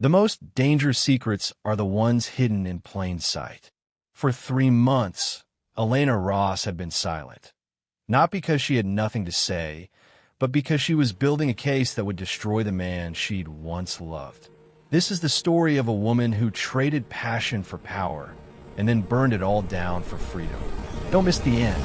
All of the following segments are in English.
The most dangerous secrets are the ones hidden in plain sight. For 3 months, Elena Ross had been silent. Not because she had nothing to say, but because she was building a case that would destroy the man she'd once loved. This is the story of a woman who traded passion for power and then burned it all down for freedom. Don't miss the end.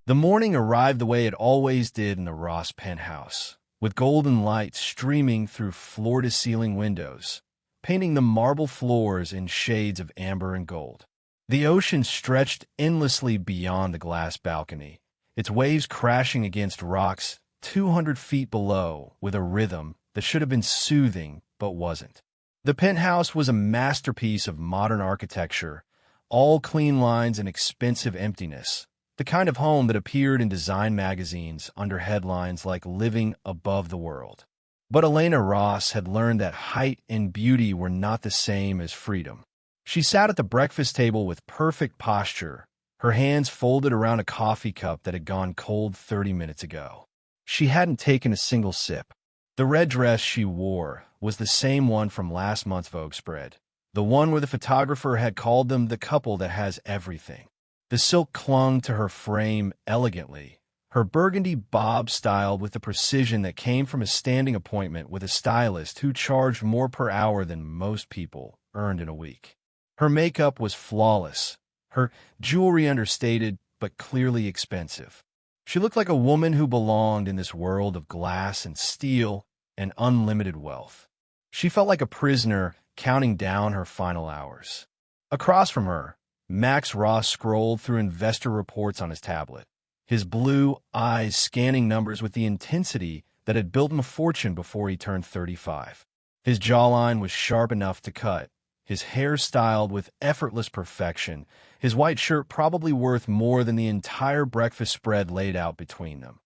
The morning arrived the way it always did in the Ross penthouse, with golden light streaming through floor-to-ceiling windows, painting the marble floors in shades of amber and gold. The ocean stretched endlessly beyond the glass balcony, its waves crashing against rocks 200 feet below with a rhythm that should have been soothing but wasn't. The penthouse was a masterpiece of modern architecture, all clean lines and expensive emptiness, the kind of home that appeared in design magazines under headlines like Living Above the World. But Elena Ross had learned that height and beauty were not the same as freedom. She sat at the breakfast table with perfect posture, her hands folded around a coffee cup that had gone cold 30 minutes ago. She hadn't taken a single sip. The red dress she wore was the same one from last month's Vogue spread, the one where the photographer had called them the couple that has everything. The silk clung to her frame elegantly, her burgundy bob styled with the precision that came from a standing appointment with a stylist who charged more per hour than most people earned in a week. Her makeup was flawless, her jewelry understated but clearly expensive. She looked like a woman who belonged in this world of glass and steel and unlimited wealth. She felt like a prisoner counting down her final hours. Across from her, Max Ross scrolled through investor reports on his tablet, his blue eyes scanning numbers with the intensity that had built him a fortune before he turned 35. His jawline was sharp enough to cut, his hair styled with effortless perfection, his white shirt probably worth more than the entire breakfast spread laid out between them.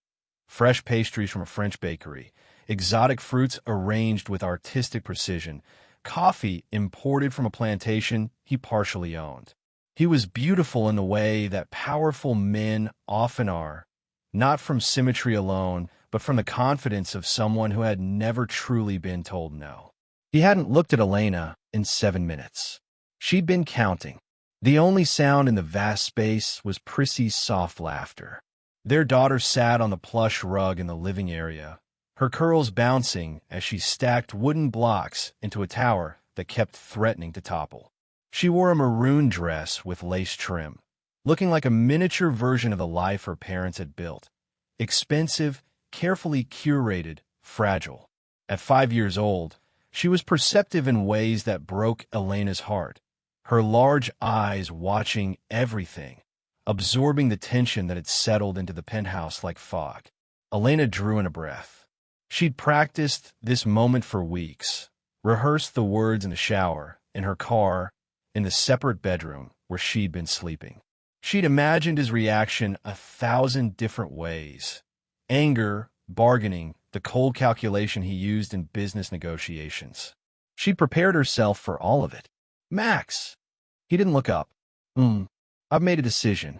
Fresh pastries from a French bakery, exotic fruits arranged with artistic precision, coffee imported from a plantation he partially owned. He was beautiful in the way that powerful men often are, not from symmetry alone, but from the confidence of someone who had never truly been told no. He hadn't looked at Elena in 7 minutes. She'd been counting. The only sound in the vast space was Prissy's soft laughter. Their daughter sat on the plush rug in the living area, her curls bouncing as she stacked wooden blocks into a tower that kept threatening to topple. She wore a maroon dress with lace trim, looking like a miniature version of the life her parents had built. Expensive, carefully curated, fragile. At 5 years old, she was perceptive in ways that broke Elena's heart, her large eyes watching everything, absorbing the tension that had settled into the penthouse like fog. Elena drew in a breath. She'd practiced this moment for weeks, rehearsed the words in the shower, in her car, in the separate bedroom where she'd been sleeping. She'd imagined his reaction 1,000 different ways. Anger, bargaining, the cold calculation he used in business negotiations. She'd prepared herself for all of it. Max! He didn't look up. I've made a decision.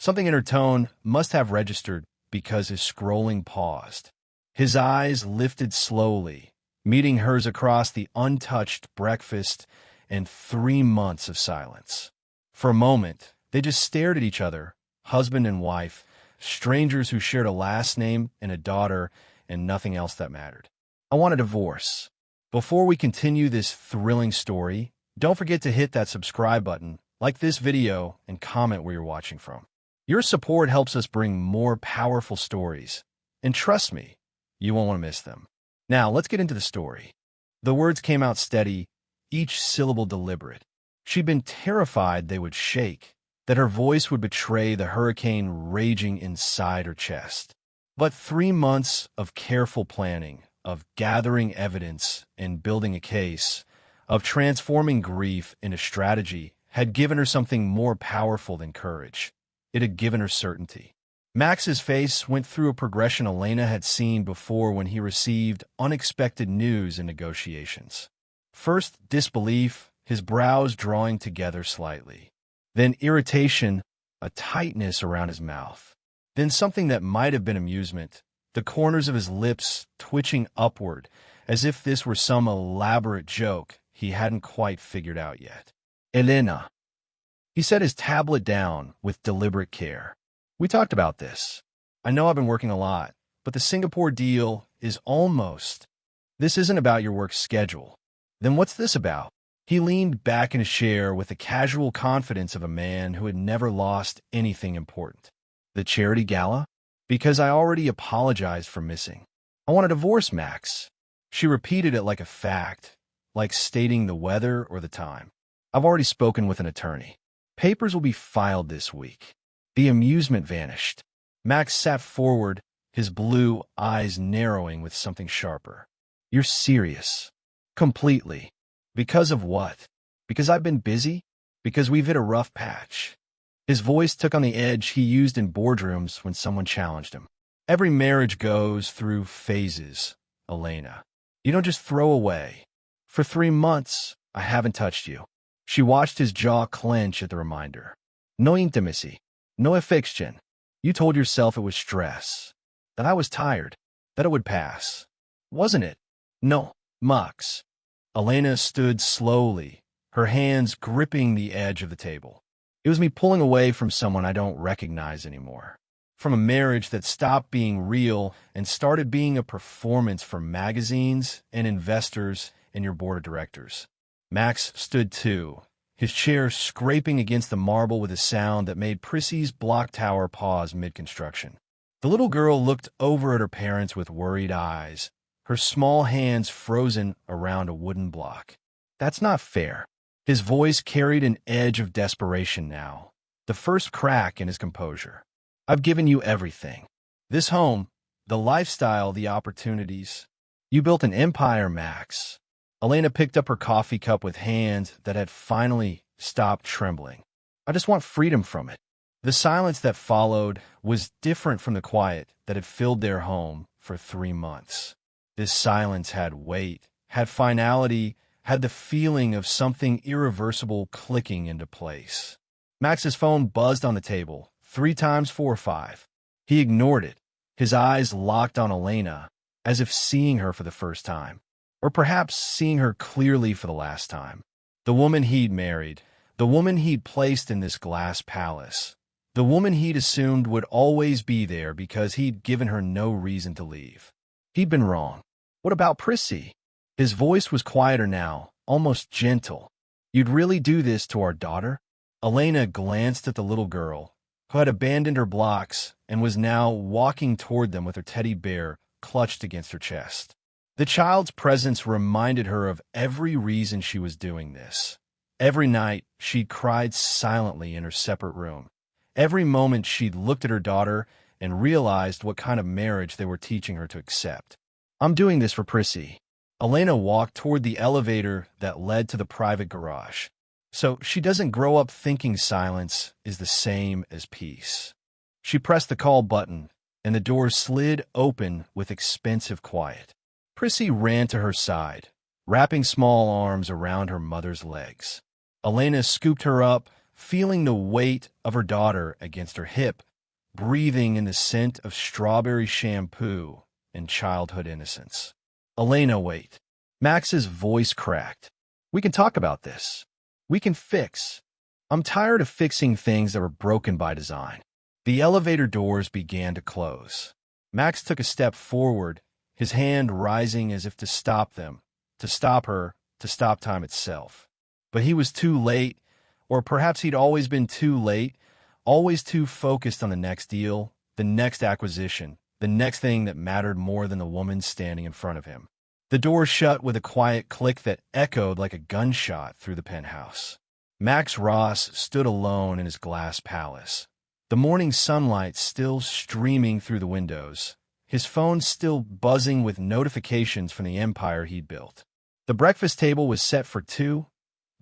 Something in her tone must have registered because his scrolling paused. His eyes lifted slowly, meeting hers across the untouched breakfast and 3 months of silence. For a moment, they just stared at each other, husband and wife, strangers who shared a last name and a daughter and nothing else that mattered. I want a divorce. Before we continue this thrilling story, don't forget to hit that subscribe button, like this video, and comment where you're watching from. Your support helps us bring more powerful stories, and trust me, you won't want to miss them. Now, let's get into the story. The words came out steady, each syllable deliberate. She'd been terrified they would shake, that her voice would betray the hurricane raging inside her chest. But 3 months of careful planning, of gathering evidence and building a case, of transforming grief into strategy, had given her something more powerful than courage. It had given her certainty. Max's face went through a progression Elena had seen before when he received unexpected news in negotiations. First, disbelief, his brows drawing together slightly. Then irritation, a tightness around his mouth. Then something that might have been amusement, the corners of his lips twitching upward, as if this were some elaborate joke he hadn't quite figured out yet. Elena. He set his tablet down with deliberate care. We talked about this. I know I've been working a lot, but the Singapore deal is almost. This isn't about your work schedule. Then what's this about? He leaned back in his chair with the casual confidence of a man who had never lost anything important. The charity gala? Because I already apologized for missing. I want a divorce, Max. She repeated it like a fact, like stating the weather or the time. I've already spoken with an attorney. Papers will be filed this week. The amusement vanished. Max sat forward, his blue eyes narrowing with something sharper. You're serious. Completely. Because of what? Because I've been busy? Because we've hit a rough patch. His voice took on the edge he used in boardrooms when someone challenged him. Every marriage goes through phases, Elena. You don't just throw away. For 3 months, I haven't touched you. She watched his jaw clench at the reminder. No intimacy. No affection. You told yourself it was stress. That I was tired. That it would pass. Wasn't it? No, Max. Elena stood slowly, her hands gripping the edge of the table. It was me pulling away from someone I don't recognize anymore. From a marriage that stopped being real and started being a performance for magazines and investors and your board of directors. Max stood too, his chair scraping against the marble with a sound that made Prissy's block tower pause mid-construction. The little girl looked over at her parents with worried eyes, her small hands frozen around a wooden block. That's not fair. His voice carried an edge of desperation now, the first crack in his composure. I've given you everything. This home, the lifestyle, the opportunities. You built an empire, Max. Elena picked up her coffee cup with hands that had finally stopped trembling. I just want freedom from it. The silence that followed was different from the quiet that had filled their home for 3 months. This silence had weight, had finality, had the feeling of something irreversible clicking into place. Max's phone buzzed on the table, 3 times 4 or 5. He ignored it, his eyes locked on Elena, as if seeing her for the first time, or perhaps seeing her clearly for the last time. The woman he'd married, the woman he'd placed in this glass palace, the woman he'd assumed would always be there because he'd given her no reason to leave. He'd been wrong. What about Prissy? His voice was quieter now, almost gentle. You'd really do this to our daughter? Elena glanced at the little girl, who had abandoned her blocks and was now walking toward them with her teddy bear clutched against her chest. The child's presence reminded her of every reason she was doing this. Every night, she'd cried silently in her separate room. Every moment she'd looked at her daughter and realized what kind of marriage they were teaching her to accept. I'm doing this for Prissy. Elena walked toward the elevator that led to the private garage, so she doesn't grow up thinking silence is the same as peace. She pressed the call button, and the door slid open with expensive quiet. Prissy ran to her side, wrapping small arms around her mother's legs. Elena scooped her up, feeling the weight of her daughter against her hip, breathing in the scent of strawberry shampoo and childhood innocence. Elena, wait. Max's voice cracked. We can talk about this. We can fix. I'm tired of fixing things that were broken by design. The elevator doors began to close. Max took a step forward, his hand rising as if to stop them, to stop her, to stop time itself. But he was too late, or perhaps he'd always been too late, always too focused on the next deal, the next acquisition, the next thing that mattered more than the woman standing in front of him. The door shut with a quiet click that echoed like a gunshot through the penthouse. Max Ross stood alone in his glass palace, the morning sunlight still streaming through the windows, his phone still buzzing with notifications from the empire he'd built. The breakfast table was set for 2,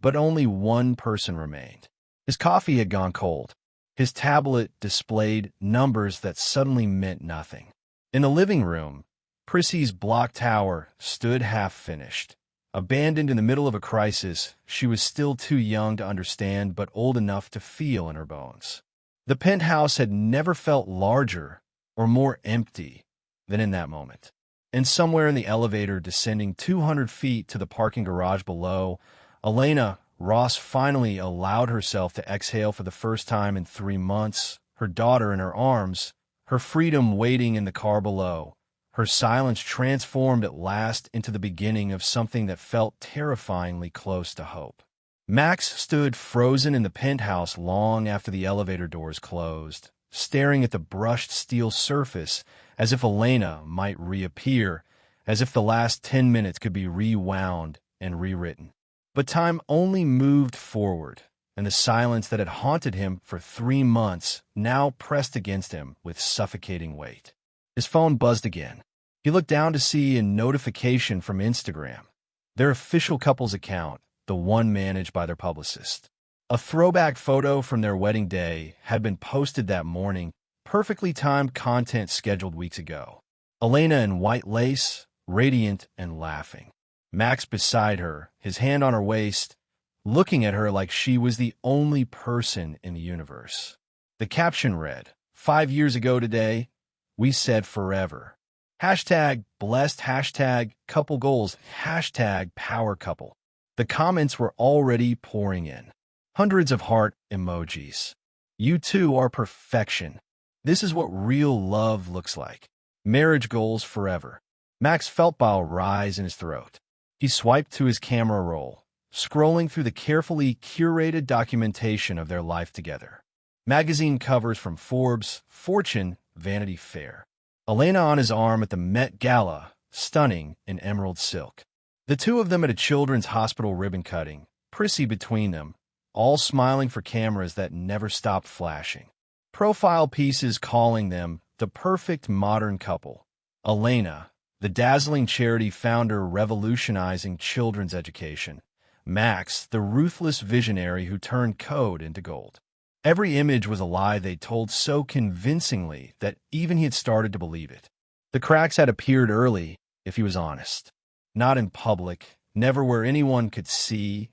but only one person remained. His coffee had gone cold. His tablet displayed numbers that suddenly meant nothing. In the living room, Prissy's block tower stood half-finished. Abandoned in the middle of a crisis, she was still too young to understand but old enough to feel in her bones. The penthouse had never felt larger or more empty than in that moment. And somewhere in the elevator descending 200 feet to the parking garage below, Elena Ross finally allowed herself to exhale for the first time in 3 months, her daughter in her arms, her freedom waiting in the car below, her silence transformed at last into the beginning of something that felt terrifyingly close to hope. Max stood frozen in the penthouse long after the elevator doors closed, staring at the brushed steel surface as if Elena might reappear, as if the last 10 minutes could be rewound and rewritten. But time only moved forward, and the silence that had haunted him for 3 months now pressed against him with suffocating weight. His phone buzzed again. He looked down to see a notification from Instagram, their official couple's account, the one managed by their publicist. A throwback photo from their wedding day had been posted that morning, perfectly timed content scheduled weeks ago. Elena in white lace, radiant and laughing. Max beside her, his hand on her waist, looking at her like she was the only person in the universe. The caption read, 5 years ago today, we said forever. Hashtag blessed, hashtag couple goals, hashtag power couple. The comments were already pouring in. Hundreds of heart emojis. You two are perfection. This is what real love looks like. Marriage goals forever. Max felt bile rise in his throat. He swiped to his camera roll, scrolling through the carefully curated documentation of their life together. Magazine covers from Forbes, Fortune, Vanity Fair. Elena on his arm at the Met Gala, stunning in emerald silk. The two of them at a children's hospital ribbon cutting, Prissy between them, all smiling for cameras that never stopped flashing. Profile pieces calling them the perfect modern couple. Elena, the dazzling charity founder revolutionizing children's education. Max, the ruthless visionary who turned code into gold. Every image was a lie they told so convincingly that even he had started to believe it. The cracks had appeared early, if he was honest. Not in public, never where anyone could see,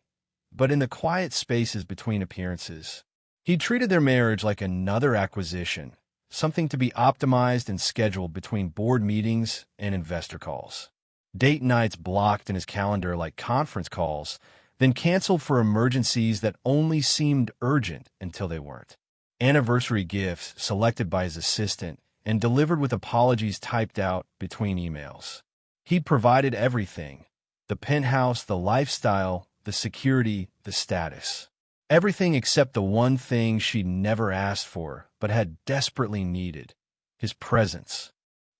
but in the quiet spaces between appearances. He treated their marriage like another acquisition, something to be optimized and scheduled between board meetings and investor calls. Date nights blocked in his calendar like conference calls, then canceled for emergencies that only seemed urgent until they weren't. Anniversary gifts selected by his assistant and delivered with apologies typed out between emails. He'd provided everything: the penthouse, the lifestyle, the security, the status. Everything except the one thing she'd never asked for but had desperately needed: his presence.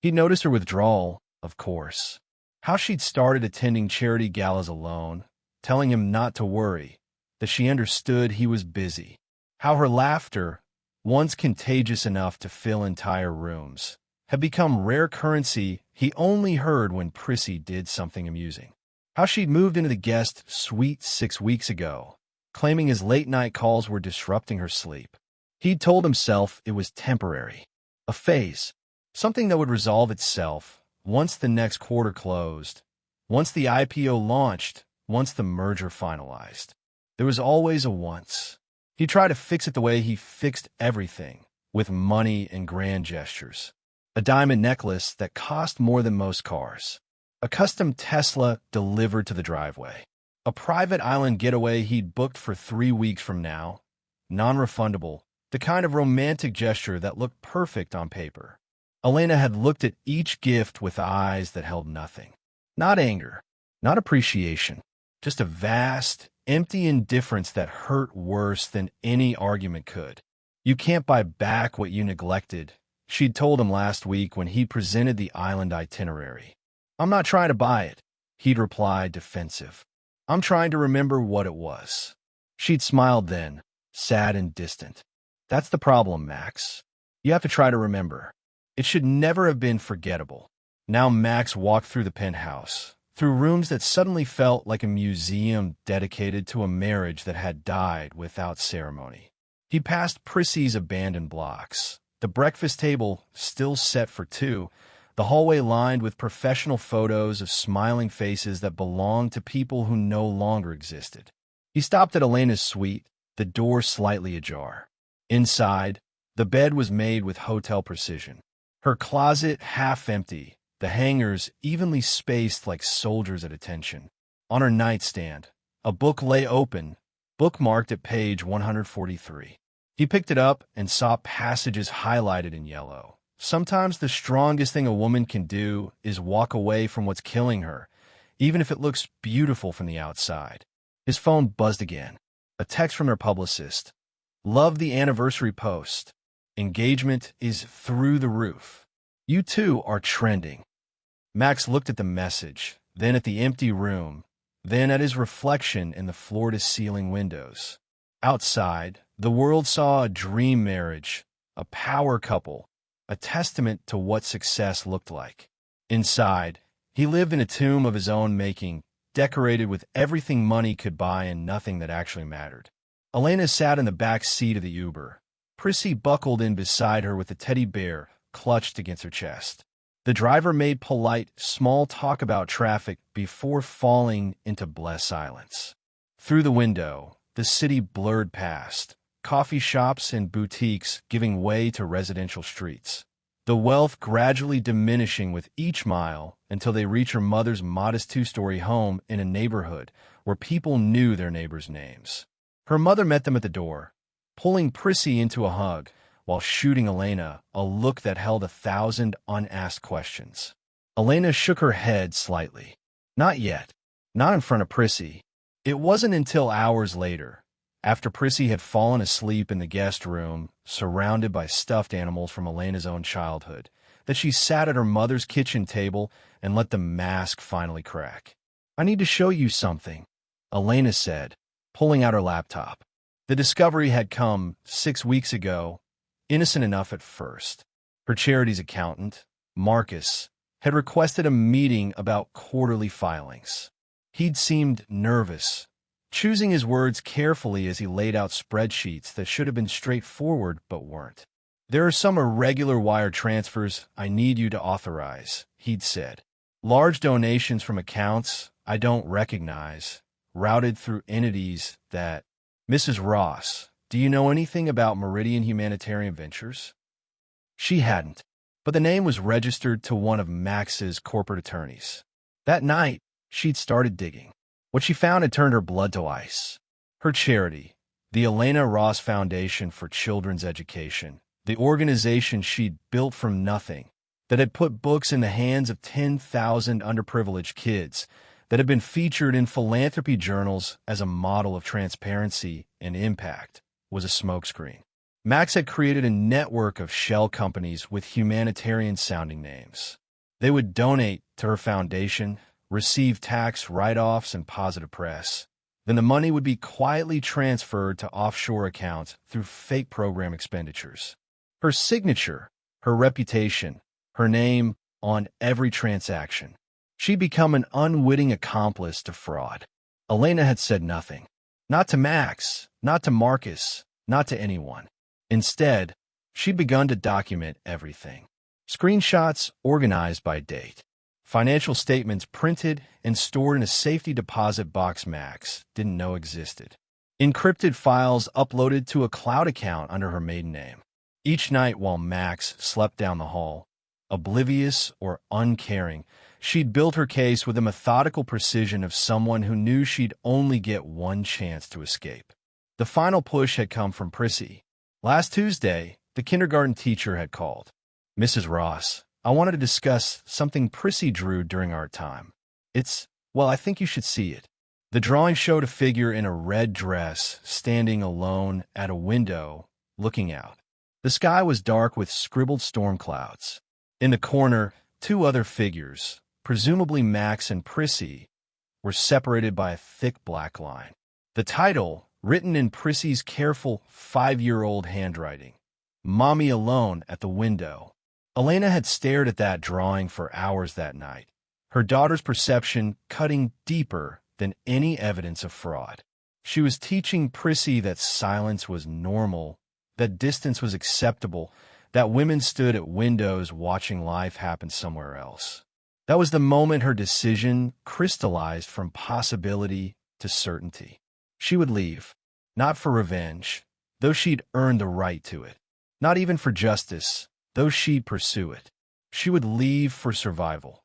He'd noticed her withdrawal, of course. How she'd started attending charity galas alone, telling him not to worry, that she understood he was busy. How her laughter, once contagious enough to fill entire rooms, had become rare currency he only heard when Prissy did something amusing. How she'd moved into the guest suite 6 weeks ago, claiming his late-night calls were disrupting her sleep. He'd told himself it was temporary, a phase, something that would resolve itself once the next quarter closed, once the IPO launched, once the merger finalized. There was always a once. He tried to fix it the way he fixed everything, with money and grand gestures. A diamond necklace that cost more than most cars. A custom Tesla delivered to the driveway. A private island getaway he'd booked for 3 weeks from now. Non-refundable, the kind of romantic gesture that looked perfect on paper. Elena had looked at each gift with eyes that held nothing. Not anger, not appreciation. Just a vast, empty indifference that hurt worse than any argument could. You can't buy back what you neglected, she'd told him last week when he presented the island itinerary. I'm not trying to buy it, he'd replied, defensive. I'm trying to remember what it was. She'd smiled then, sad and distant. That's the problem, Max. You have to try to remember. It should never have been forgettable. Now Max walked through the penthouse, through rooms that suddenly felt like a museum dedicated to a marriage that had died without ceremony. He passed Prissy's abandoned blocks, the breakfast table still set for two, the hallway lined with professional photos of smiling faces that belonged to people who no longer existed. He stopped at Elena's suite, the door slightly ajar. Inside, the bed was made with hotel precision. Her closet half empty, the hangers evenly spaced like soldiers at attention. On her nightstand, a book lay open, bookmarked at page 143. He picked it up and saw passages highlighted in yellow. Sometimes the strongest thing a woman can do is walk away from what's killing her, even if it looks beautiful from the outside. His phone buzzed again. A text from her publicist. Love the anniversary post. Engagement is through the roof. You two are trending. Max looked at the message, then at the empty room, then at his reflection in the floor-to-ceiling windows. Outside, the world saw a dream marriage, a power couple, a testament to what success looked like. Inside, he lived in a tomb of his own making, decorated with everything money could buy and nothing that actually mattered. Elena sat in the back seat of the Uber. Prissy buckled in beside her with a teddy bear clutched against her chest. The driver made polite, small talk about traffic before falling into blessed silence. Through the window, the city blurred past, coffee shops and boutiques giving way to residential streets. The wealth gradually diminishing with each mile until they reach her mother's modest two-story home in a neighborhood where people knew their neighbors' names. Her mother met them at the door, pulling Prissy into a hug, while shooting Elena a look that held 1,000 unasked questions. Elena shook her head slightly. Not yet. Not in front of Prissy. It wasn't until hours later, after Prissy had fallen asleep in the guest room, surrounded by stuffed animals from Elena's own childhood, that she sat at her mother's kitchen table and let the mask finally crack. I need to show you something, Elena said, pulling out her laptop. The discovery had come 6 weeks ago, innocent enough at first. Her charity's accountant, Marcus, had requested a meeting about quarterly filings. He'd seemed nervous, choosing his words carefully as he laid out spreadsheets that should have been straightforward but weren't. There are some irregular wire transfers I need you to authorize, he'd said. Large donations from accounts I don't recognize, routed through entities that... Mrs. Ross, do you know anything about Meridian Humanitarian Ventures? She hadn't, but the name was registered to one of Max's corporate attorneys. That night, she'd started digging. What she found had turned her blood to ice. Her charity, the Elena Ross Foundation for Children's Education, the organization she'd built from nothing, that had put books in the hands of 10,000 underprivileged kids, that had been featured in philanthropy journals as a model of transparency and impact, was a smokescreen. Max had created a network of shell companies with humanitarian-sounding names. They would donate to her foundation, receive tax write-offs and positive press. Then the money would be quietly transferred to offshore accounts through fake program expenditures. Her signature, her reputation, her name on every transaction. She'd become an unwitting accomplice to fraud. Elena had said nothing. Not to Max, not to Marcus, not to anyone. Instead, she'd begun to document everything. Screenshots organized by date. Financial statements printed and stored in a safety deposit box Max didn't know existed. Encrypted files uploaded to a cloud account under her maiden name. Each night while Max slept down the hall, oblivious or uncaring, she'd built her case with the methodical precision of someone who knew she'd only get one chance to escape. The final push had come from Prissy. Last Tuesday, the kindergarten teacher had called. Mrs. Ross, I wanted to discuss something Prissy drew during our time. I think you should see it. The drawing showed a figure in a red dress standing alone at a window, looking out. The sky was dark with scribbled storm clouds. In the corner, 2 other figures, presumably Max and Prissy, were separated by a thick black line. The title, written in Prissy's careful 5-year-old handwriting, Mommy Alone at the Window. Elena had stared at that drawing for hours that night, her daughter's perception cutting deeper than any evidence of fraud. She was teaching Prissy that silence was normal, that distance was acceptable, that women stood at windows watching life happen somewhere else. That was the moment her decision crystallized from possibility to certainty. She would leave, not for revenge, though she'd earned the right to it, not even for justice, though she'd pursue it. she would leave for survival.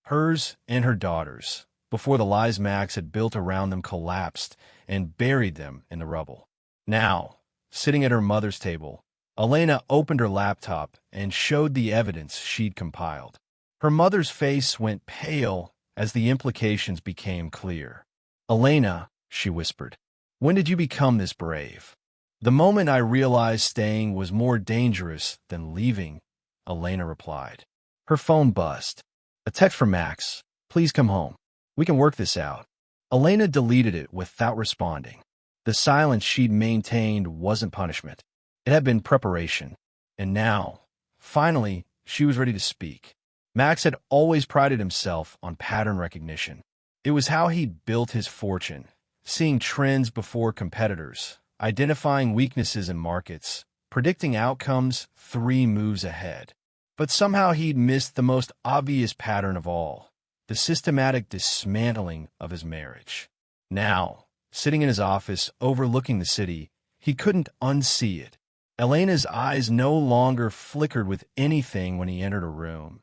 Hers and her daughter's, before the lies Max had built around them collapsed and buried them in the rubble. Now, sitting at her mother's table, Elena opened her laptop and showed the evidence she'd compiled. Her mother's face went pale as the implications became clear. "Elena," she whispered, "when did you become this brave?" "The moment I realized staying was more dangerous than leaving," Elena replied. Her phone buzzed. "A text from Max. Please come home. We can work this out." Elena deleted it without responding. The silence she'd maintained wasn't punishment. It had been preparation. And now, finally, she was ready to speak. Max had always prided himself on pattern recognition. It was how he'd built his fortune, seeing trends before competitors, identifying weaknesses in markets, predicting outcomes 3 moves ahead. But somehow he'd missed the most obvious pattern of all, the systematic dismantling of his marriage. Now, sitting in his office overlooking the city, he couldn't unsee it. Elena's eyes no longer flickered with anything when he entered a room.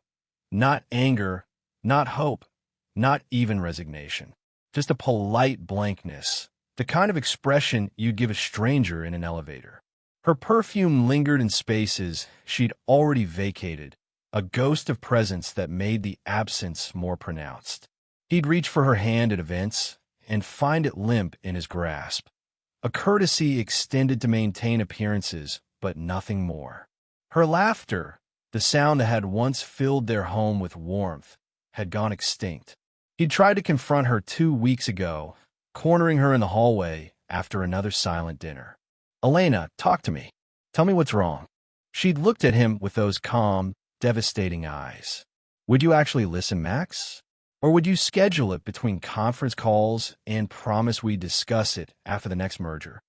Not anger, not hope, not even resignation. Just a polite blankness, the kind of expression you'd give a stranger in an elevator. Her perfume lingered in spaces she'd already vacated, a ghost of presence that made the absence more pronounced. He'd reach for her hand at events and find it limp in his grasp. A courtesy extended to maintain appearances, but nothing more. Her laughter, the sound that had once filled their home with warmth, had gone extinct. He'd tried to confront her 2 weeks ago, cornering her in the hallway after another silent dinner. "Elena, talk to me. Tell me what's wrong." She'd looked at him with those calm, devastating eyes. "Would you actually listen, Max? Or would you schedule it between conference calls and promise we'd discuss it after the next merger?"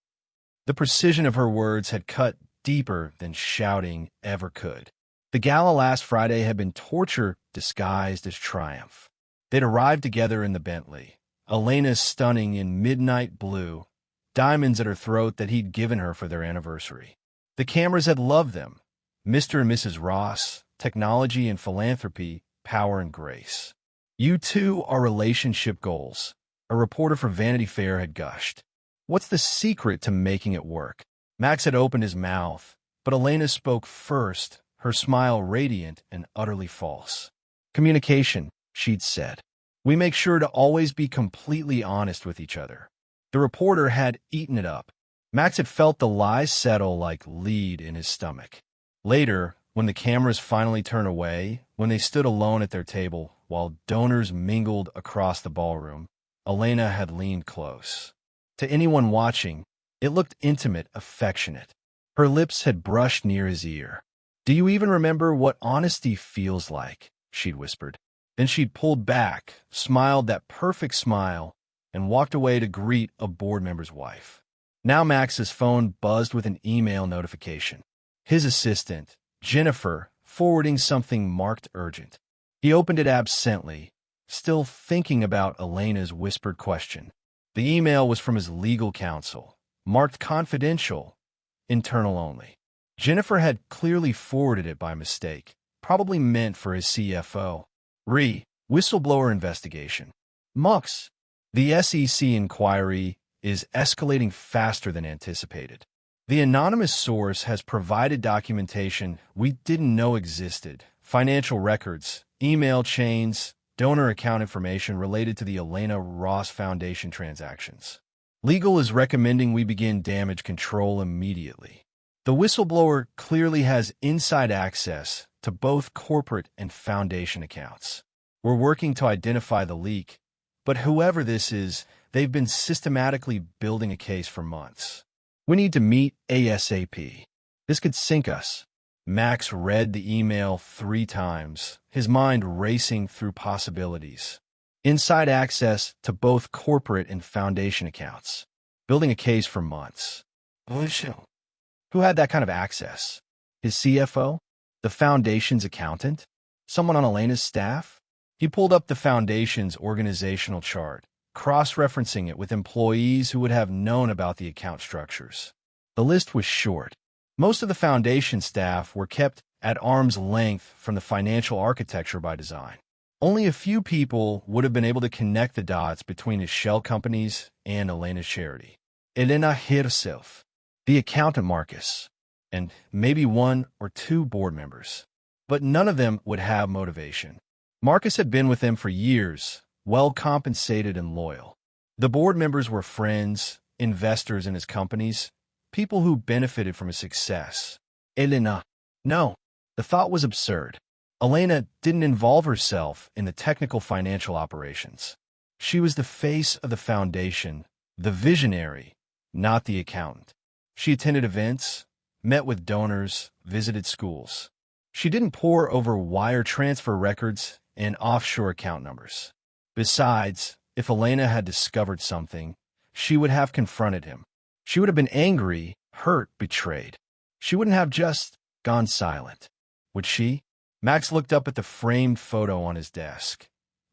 The precision of her words had cut deeper than shouting ever could. The gala last Friday had been torture disguised as triumph. They'd arrived together in the Bentley, Elena stunning in midnight blue, diamonds at her throat that he'd given her for their anniversary. The cameras had loved them. Mr. and Mrs. Ross, technology and philanthropy, power and grace. "You two are relationship goals," a reporter for Vanity Fair had gushed. "What's the secret to making it work?" Max had opened his mouth, but Elena spoke first, her smile radiant and utterly false. "Communication," she'd said. "We make sure to always be completely honest with each other." The reporter had eaten it up. Max had felt the lies settle like lead in his stomach. Later, when the cameras finally turned away, when they stood alone at their table while donors mingled across the ballroom, Elena had leaned close. To anyone watching, it looked intimate, affectionate. Her lips had brushed near his ear. "Do you even remember what honesty feels like?" she'd whispered. Then she'd pulled back, smiled that perfect smile, and walked away to greet a board member's wife. Now Max's phone buzzed with an email notification. His assistant, Jennifer, forwarding something marked urgent. He opened it absently, still thinking about Elena's whispered question. The email was from his legal counsel, marked confidential, internal only. Jennifer had clearly forwarded it by mistake, probably meant for his CFO. Whistleblower investigation. Mux. The SEC inquiry is escalating faster than anticipated. The anonymous source has provided documentation we didn't know existed, financial records, email chains, donor account information related to the Elena Ross Foundation transactions. Legal is recommending we begin damage control immediately. The whistleblower clearly has inside access to both corporate and foundation accounts. We're working to identify the leak, but whoever this is, they've been systematically building a case for months. We need to meet ASAP. This could sink us. Max read the email 3 times, his mind racing through possibilities. Inside access to both corporate and foundation accounts. Building a case for months. Bombshell. Who had that kind of access? His CFO? The foundation's accountant? Someone on Elena's staff? He pulled up the foundation's organizational chart, cross-referencing it with employees who would have known about the account structures. The list was short. Most of the foundation staff were kept at arm's length from the financial architecture by design. Only a few people would have been able to connect the dots between his shell companies and Elena's charity. Elena herself, the accountant Marcus, and maybe one or two board members. But none of them would have motivation. Marcus had been with them for years, well compensated and loyal. The board members were friends, investors in his companies, people who benefited from his success. Elena. No, the thought was absurd. Elena didn't involve herself in the technical financial operations. She was the face of the foundation, the visionary, not the accountant. She attended events, met with donors, visited schools. She didn't pore over wire transfer records and offshore account numbers. Besides, if Elena had discovered something, she would have confronted him. She would have been angry, hurt, betrayed. She wouldn't have just gone silent. Would she? Max looked up at the framed photo on his desk.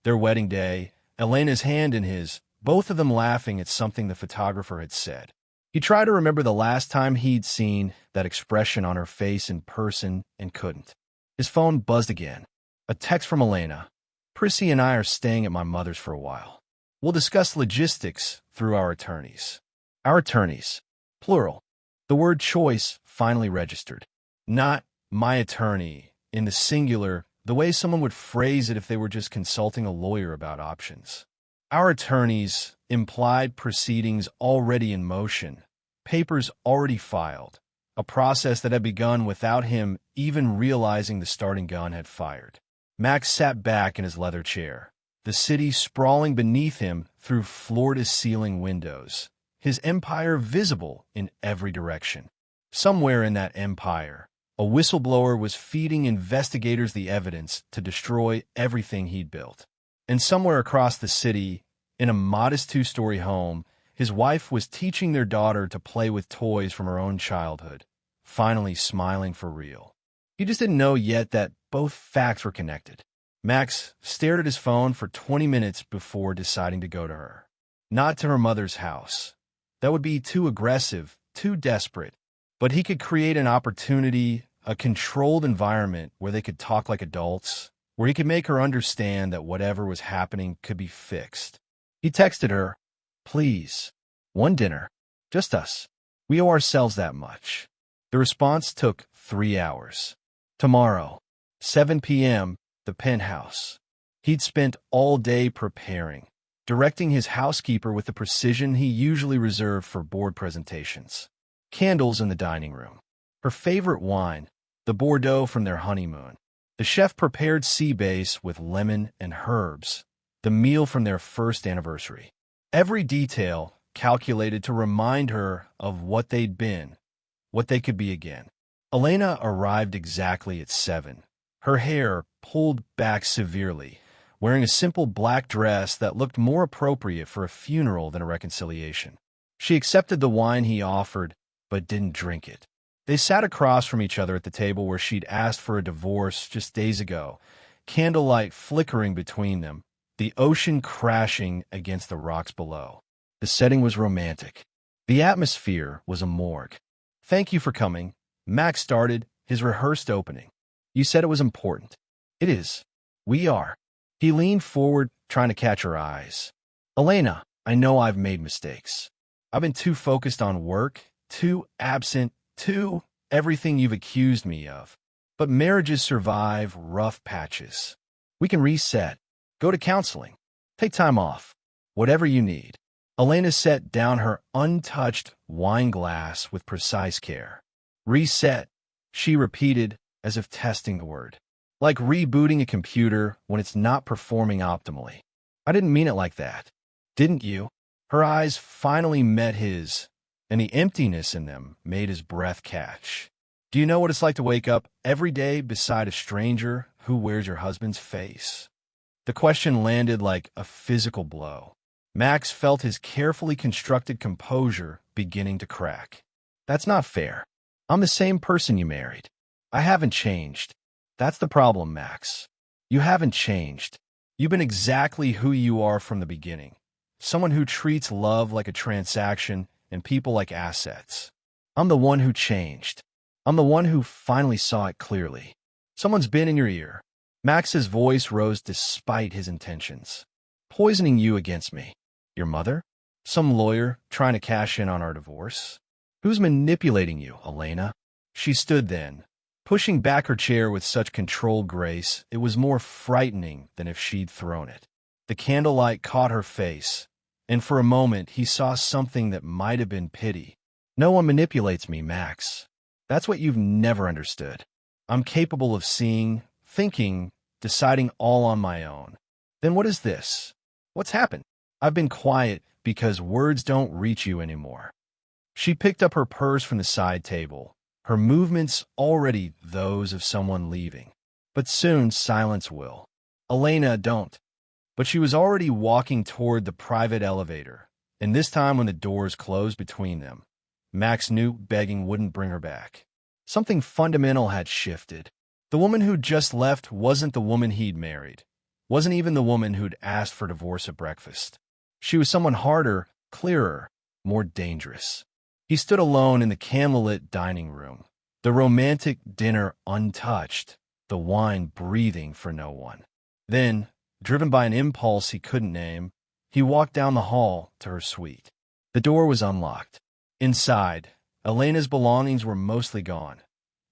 Their wedding day, Elena's hand in his, both of them laughing at something the photographer had said. He tried to remember the last time he'd seen that expression on her face in person and couldn't. His phone buzzed again. A text from Elena. Prissy and I are staying at my mother's for a while. We'll discuss logistics through our attorneys. Our attorneys. Plural. The word choice finally registered. Not my attorney, in the singular, the way someone would phrase it if they were just consulting a lawyer about options. Our attorneys implied proceedings already in motion, papers already filed, a process that had begun without him even realizing the starting gun had fired. Max sat back in his leather chair, the city sprawling beneath him through floor-to-ceiling windows, his empire visible in every direction. Somewhere in that empire, a whistleblower was feeding investigators the evidence to destroy everything he'd built. And somewhere across the city, in a modest two-story home, his wife was teaching their daughter to play with toys from her own childhood, finally smiling for real. He just didn't know yet that both facts were connected. Max stared at his phone for 20 minutes before deciding to go to her. Not to her mother's house. That would be too aggressive, too desperate. But he could create an opportunity, a controlled environment where they could talk like adults, where he could make her understand that whatever was happening could be fixed. He texted her, "Please, one dinner, just us. We owe ourselves that much." The response took 3 hours. Tomorrow, 7 p.m., the penthouse. He'd spent all day preparing, directing his housekeeper with the precision he usually reserved for board presentations. Candles in the dining room. Her favorite wine, the Bordeaux from their honeymoon. The chef prepared sea bass with lemon and herbs, the meal from their first anniversary. Every detail calculated to remind her of what they'd been, what they could be again. Elena arrived exactly at 7, her hair pulled back severely, wearing a simple black dress that looked more appropriate for a funeral than a reconciliation. She accepted the wine he offered, but didn't drink it. They sat across from each other at the table where she'd asked for a divorce just days ago, candlelight flickering between them, the ocean crashing against the rocks below. The setting was romantic. The atmosphere was a morgue. "Thank you for coming," Max started, his rehearsed opening. "You said it was important." "It is. We are." He leaned forward, trying to catch her eyes. "Elena, I know I've made mistakes. I've been too focused on work, too absent, too everything you've accused me of. But marriages survive rough patches. We can reset, go to counseling, take time off, whatever you need." Elena set down her untouched wine glass with precise care. "Reset," she repeated, as if testing the word. Like rebooting a computer when it's not performing optimally. "I didn't mean it like that." "Didn't you?" Her eyes finally met his, and the emptiness in them made his breath catch. "Do you know what it's like to wake up every day beside a stranger who wears your husband's face?" The question landed like a physical blow. Max felt his carefully constructed composure beginning to crack. "That's not fair. I'm the same person you married. I haven't changed." "That's the problem, Max. You haven't changed. You've been exactly who you are from the beginning. Someone who treats love like a transaction and people like assets. I'm the one who changed. I'm the one who finally saw it clearly." Someone's been in your ear. Max's voice rose despite his intentions. Poisoning you against me. Your mother? Some lawyer trying to cash in on our divorce? Who's manipulating you, Elena? She stood then, pushing back her chair with such controlled grace it was more frightening than if she'd thrown it. The candlelight caught her face, and for a moment he saw something that might have been pity. No one manipulates me, Max. That's what you've never understood. I'm capable of seeing, thinking, deciding all on my own. Then what is this? What's happened? I've been quiet because words don't reach you anymore. She picked up her purse from the side table, her movements already those of someone leaving. But soon silence will. Elena, don't. But she was already walking toward the private elevator, and this time when the doors closed between them, Max knew begging wouldn't bring her back. Something fundamental had shifted. The woman who'd just left wasn't the woman he'd married, wasn't even the woman who'd asked for divorce at breakfast. She was someone harder, clearer, more dangerous. He stood alone in the candlelit dining room, the romantic dinner untouched, the wine breathing for no one. Then, driven by an impulse he couldn't name, he walked down the hall to her suite. The door was unlocked. Inside, Elena's belongings were mostly gone.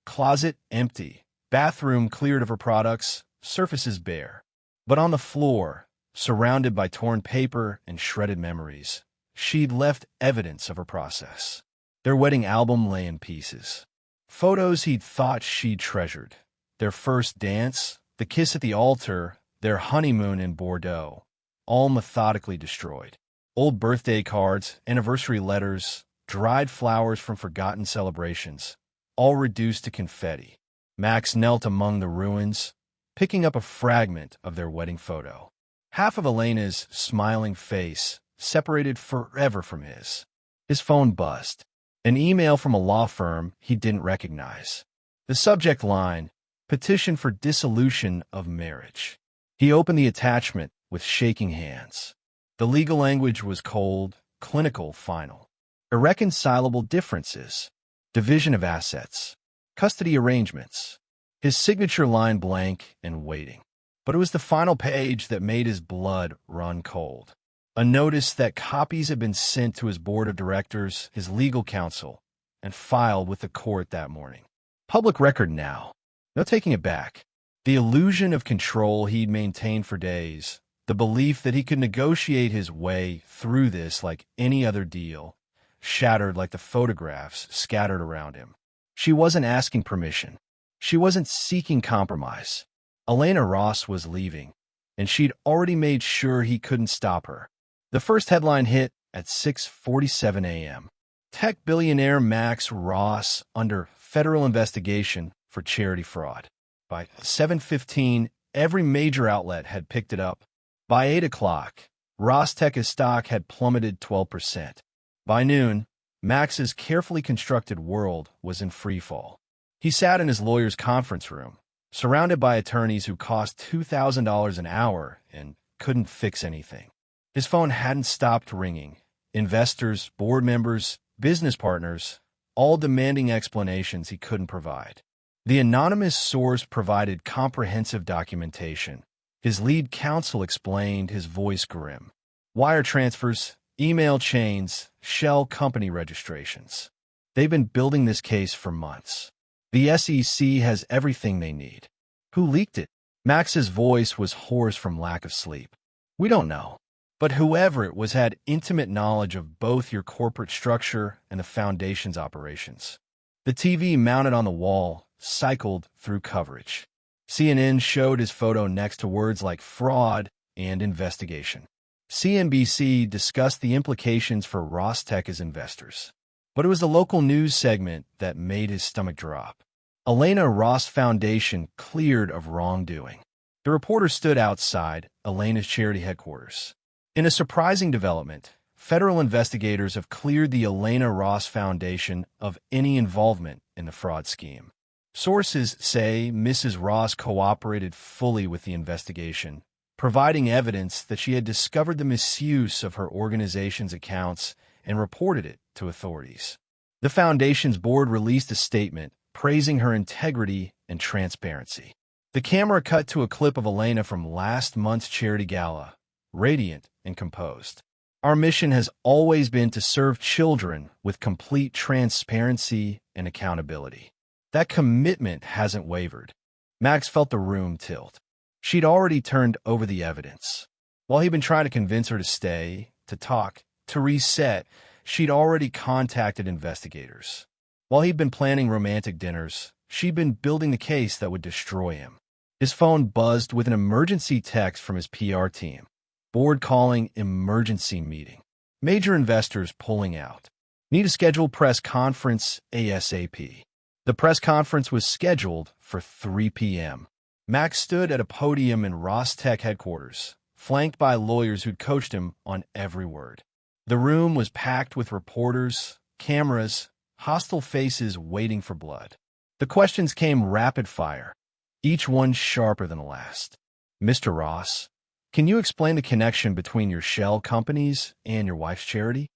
Closet empty, bathroom cleared of her products, surfaces bare. But on the floor, surrounded by torn paper and shredded memories, she'd left evidence of her process. Their wedding album lay in pieces. Photos he'd thought she'd treasured. Their first dance, the kiss at the altar, their honeymoon in Bordeaux, all methodically destroyed. Old birthday cards, anniversary letters, dried flowers from forgotten celebrations, all reduced to confetti. Max knelt among the ruins, picking up a fragment of their wedding photo. Half of Elena's smiling face separated forever from his. His phone buzzed. An email from a law firm he didn't recognize. The subject line, petition for dissolution of marriage. He opened the attachment with shaking hands. The legal language was cold, clinical, final. Irreconcilable differences, division of assets, custody arrangements. His signature line blank and waiting. But it was the final page that made his blood run cold. A notice that copies had been sent to his board of directors, his legal counsel, and filed with the court that morning. Public record now. No taking it back. The illusion of control he'd maintained for days, the belief that he could negotiate his way through this like any other deal, shattered like the photographs scattered around him. She wasn't asking permission. She wasn't seeking compromise. Elena Ross was leaving, and she'd already made sure he couldn't stop her. The first headline hit at 6:47 a.m. Tech billionaire Max Ross under federal investigation for charity fraud. By 7:15, every major outlet had picked it up. By 8 o'clock, Ross Tech's stock had plummeted 12%. By noon, Max's carefully constructed world was in freefall. He sat in his lawyer's conference room, surrounded by attorneys who cost $2,000 an hour and couldn't fix anything. His phone hadn't stopped ringing. Investors, board members, business partners, all demanding explanations he couldn't provide. The anonymous source provided comprehensive documentation. His lead counsel explained, his voice grim. Wire transfers, email chains, shell company registrations. They've been building this case for months. The SEC has everything they need. Who leaked it? Max's voice was hoarse from lack of sleep. We don't know. But whoever it was had intimate knowledge of both your corporate structure and the foundation's operations. The TV mounted on the wall cycled through coverage. CNN showed his photo next to words like fraud and investigation. CNBC discussed the implications for Ross Tech as investors. But it was the local news segment that made his stomach drop. Elena Ross Foundation cleared of wrongdoing. The reporter stood outside Elena's charity headquarters. In a surprising development, federal investigators have cleared the Elena Ross Foundation of any involvement in the fraud scheme. Sources say Mrs. Ross cooperated fully with the investigation, providing evidence that she had discovered the misuse of her organization's accounts and reported it to authorities. The foundation's board released a statement praising her integrity and transparency. The camera cut to a clip of Elena from last month's charity gala, radiant and composed. Our mission has always been to serve children with complete transparency and accountability. That commitment hasn't wavered. Max felt the room tilt. She'd already turned over the evidence. While he'd been trying to convince her to stay, to talk, to reset, she'd already contacted investigators. While he'd been planning romantic dinners, she'd been building the case that would destroy him. His phone buzzed with an emergency text from his PR team. Board calling emergency meeting. Major investors pulling out. Need a scheduled press conference ASAP. The press conference was scheduled for 3 p.m. Max stood at a podium in Ross Tech headquarters, flanked by lawyers who'd coached him on every word. The room was packed with reporters, cameras, hostile faces waiting for blood. The questions came rapid fire, each one sharper than the last. Mr. Ross, can you explain the connection between your shell companies and your wife's charity?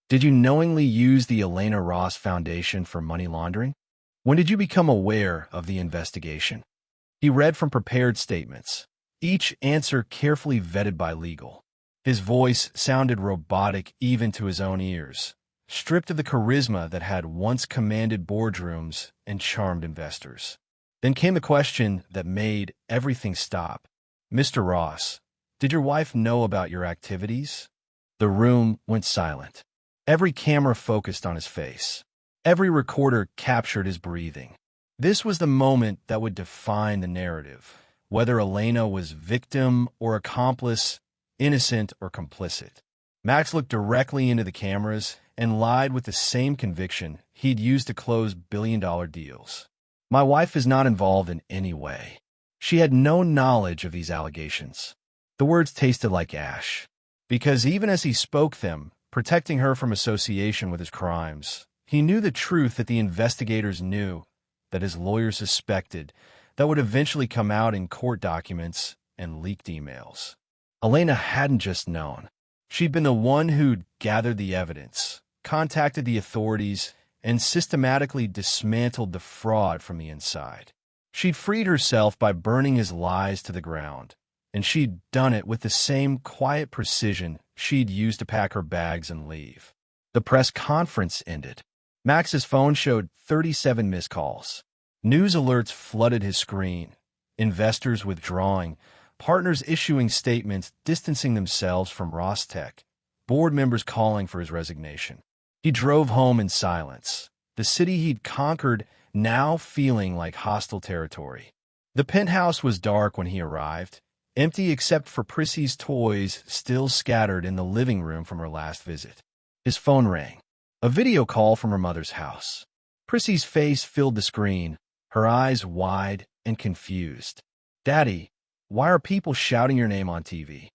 Did you knowingly use the Elena Ross Foundation for money laundering? When did you become aware of the investigation? He read from prepared statements, each answer carefully vetted by legal. His voice sounded robotic even to his own ears, stripped of the charisma that had once commanded boardrooms and charmed investors. Then came the question that made everything stop. Mr. Ross, did your wife know about your activities? The room went silent. Every camera focused on his face. Every recorder captured his breathing. This was the moment that would define the narrative, whether Elena was victim or accomplice, innocent or complicit. Max looked directly into the cameras and lied with the same conviction he'd used to close billion-dollar deals. My wife is not involved in any way. She had no knowledge of these allegations. The words tasted like ash, because even as he spoke them, protecting her from association with his crimes, he knew the truth that the investigators knew, that his lawyers suspected, that would eventually come out in court documents and leaked emails. Elena hadn't just known. She'd been the one who'd gathered the evidence, contacted the authorities, and systematically dismantled the fraud from the inside. She'd freed herself by burning his lies to the ground, and she'd done it with the same quiet precision she'd used to pack her bags and leave. The press conference ended. Max's phone showed 37 missed calls. News alerts flooded his screen. Investors withdrawing, partners issuing statements distancing themselves from Ross Tech, board members calling for his resignation. He drove home in silence, the city he'd conquered now feeling like hostile territory. The penthouse was dark when he arrived, empty except for Prissy's toys still scattered in the living room from her last visit. His phone rang. A video call from her mother's house. Prissy's face filled the screen, her eyes wide and confused. "Daddy, why are people shouting your name on TV?"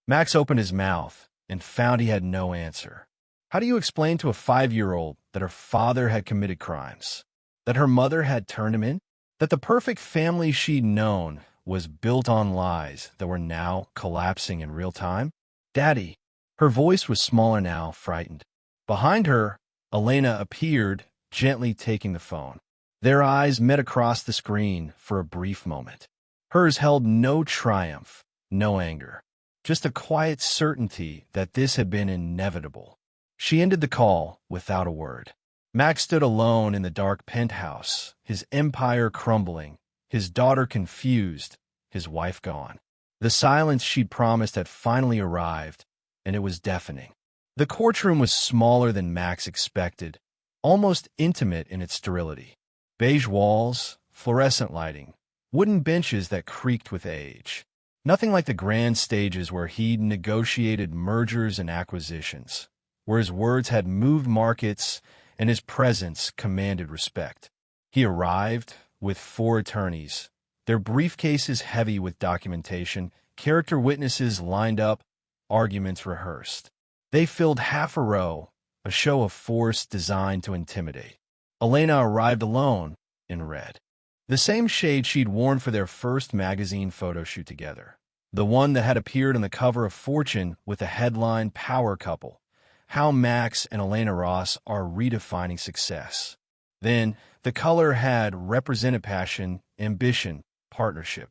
Max opened his mouth and found he had no answer. How do you explain to a 5-year-old that her father had committed crimes? That her mother had turned him in? That the perfect family she'd known was built on lies that were now collapsing in real time? "Daddy." Her voice was smaller now, frightened. Behind her, Elena appeared, gently taking the phone. Their eyes met across the screen for a brief moment. Hers held no triumph, no anger, just a quiet certainty that this had been inevitable. She ended the call without a word. Max stood alone in the dark penthouse, his empire crumbling, his daughter confused, his wife gone. The silence she'd promised had finally arrived, and it was deafening. The courtroom was smaller than Max expected, almost intimate in its sterility. Beige walls, fluorescent lighting, wooden benches that creaked with age. Nothing like the grand stages where he'd negotiated mergers and acquisitions, where his words had moved markets and his presence commanded respect. He arrived with 4 attorneys, their briefcases heavy with documentation, character witnesses lined up, arguments rehearsed. They filled half a row, a show of force designed to intimidate. Elena arrived alone, in red. The same shade she'd worn for their first magazine photo shoot together. The one that had appeared on the cover of Fortune with the headline "Power Couple: How Max and Elena Ross Are Redefining Success." Then, the color had represented passion, ambition, partnership.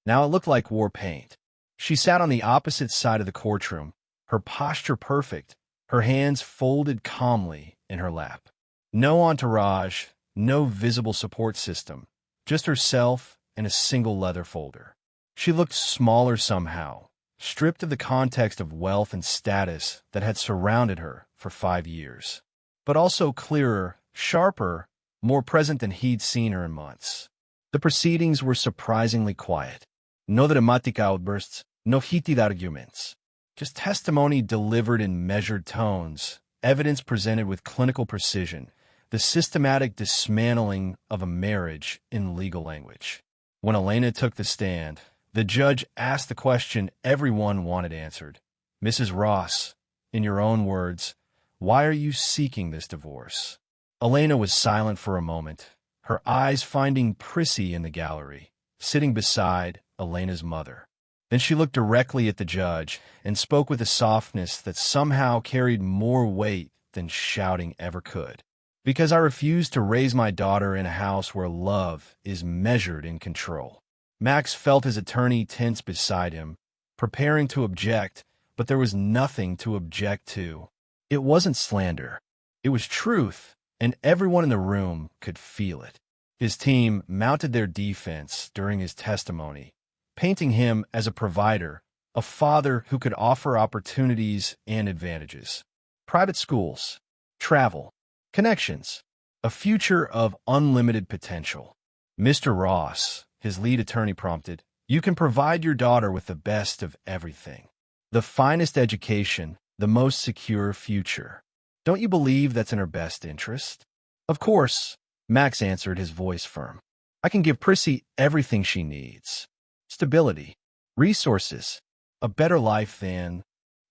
Now it looked like war paint. She sat on the opposite side of the courtroom, her posture perfect, her hands folded calmly in her lap. No entourage, no visible support system, just herself and a single leather folder. She looked smaller somehow, stripped of the context of wealth and status that had surrounded her for 5 years, but also clearer, sharper, more present than he'd seen her in months. The proceedings were surprisingly quiet. No dramatic outbursts, no heated arguments. Just testimony delivered in measured tones, evidence presented with clinical precision, the systematic dismantling of a marriage in legal language. When Elena took the stand, the judge asked the question everyone wanted answered. Mrs. Ross, in your own words, why are you seeking this divorce? Elena was silent for a moment, her eyes finding Prissy in the gallery, sitting beside Elena's mother. Then she looked directly at the judge and spoke with a softness that somehow carried more weight than shouting ever could. Because I refuse to raise my daughter in a house where love is measured in control. Max felt his attorney tense beside him, preparing to object, but there was nothing to object to. It wasn't slander. It was truth, and everyone in the room could feel it. His team mounted their defense during his testimony, painting him as a provider, a father who could offer opportunities and advantages. Private schools, travel, connections, a future of unlimited potential. Mr. Ross, his lead attorney prompted, you can provide your daughter with the best of everything. The finest education, the most secure future. Don't you believe that's in her best interest? Of course, Max answered, his voice firm. I can give Prissy everything she needs. Stability, resources, a better life than...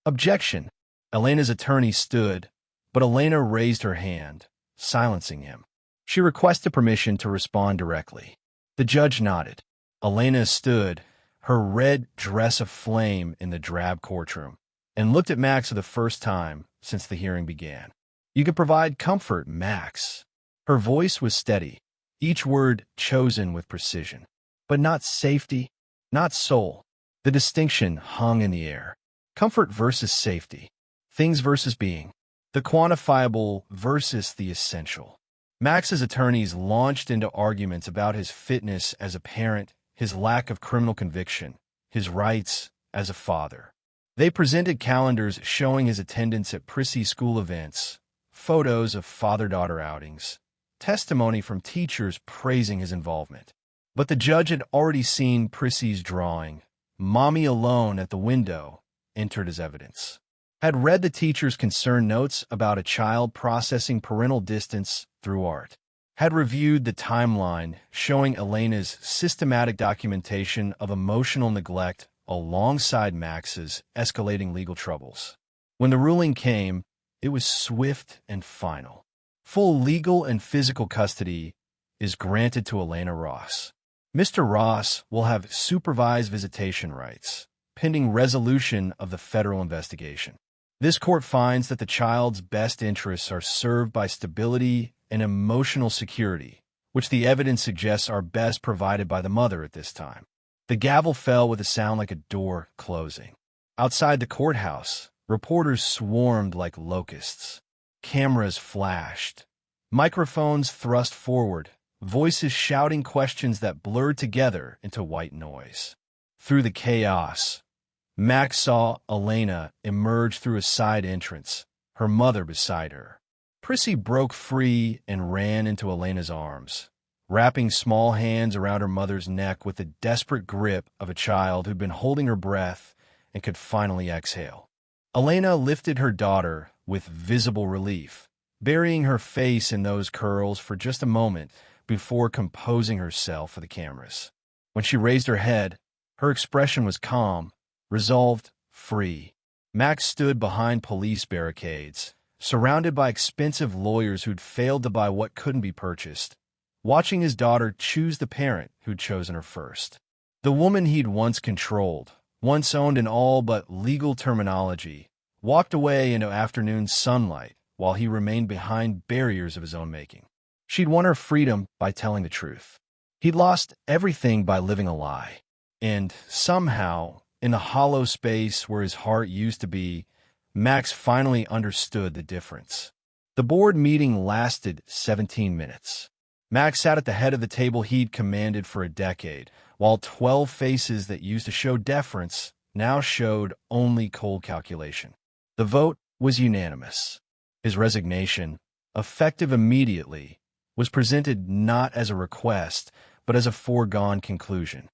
Objection. Elena's attorney stood, but Elena raised her hand, silencing him. She requested permission to respond directly. The judge nodded. Elena stood, her red dress aflame in the drab courtroom, and looked at Max for the first time since the hearing began. You can provide comfort, Max. Her voice was steady, each word chosen with precision. But not safety, not soul. The distinction hung in the air. Comfort versus safety. Things versus being. The quantifiable versus the essential. Max's attorneys launched into arguments about his fitness as a parent, his lack of criminal conviction, his rights as a father. They presented calendars showing his attendance at Prissy school events, photos of father-daughter outings, testimony from teachers praising his involvement. But the judge had already seen Prissy's drawing. Mommy alone at the window entered as evidence. Had read the teacher's concerned notes about a child processing parental distance through art. Had reviewed the timeline showing Elena's systematic documentation of emotional neglect alongside Max's escalating legal troubles. When the ruling came, it was swift and final. Full legal and physical custody is granted to Elena Ross. Mr. Ross will have supervised visitation rights, pending resolution of the federal investigation. This court finds that the child's best interests are served by stability and emotional security, which the evidence suggests are best provided by the mother at this time. The gavel fell with a sound like a door closing. Outside the courthouse, reporters swarmed like locusts. Cameras flashed. Microphones thrust forward, voices shouting questions that blurred together into white noise. Through the chaos, Max saw Elena emerge through a side entrance, her mother beside her. Prissy broke free and ran into Elena's arms, wrapping small hands around her mother's neck with the desperate grip of a child who'd been holding her breath and could finally exhale. Elena lifted her daughter with visible relief, burying her face in those curls for just a moment before composing herself for the cameras. When she raised her head, her expression was calm, resolved, free. Max stood behind police barricades, surrounded by expensive lawyers who'd failed to buy what couldn't be purchased, watching his daughter choose the parent who'd chosen her first. The woman he'd once controlled, once owned in all but legal terminology, walked away into afternoon sunlight while he remained behind barriers of his own making. She'd won her freedom by telling the truth. He'd lost everything by living a lie. And somehow, in the hollow space where his heart used to be, Max finally understood the difference. The board meeting lasted 17 minutes. Max sat at the head of the table he'd commanded for a decade, while 12 faces that used to show deference now showed only cold calculation. The vote was unanimous. His resignation, effective immediately, was presented not as a request, but as a foregone conclusion.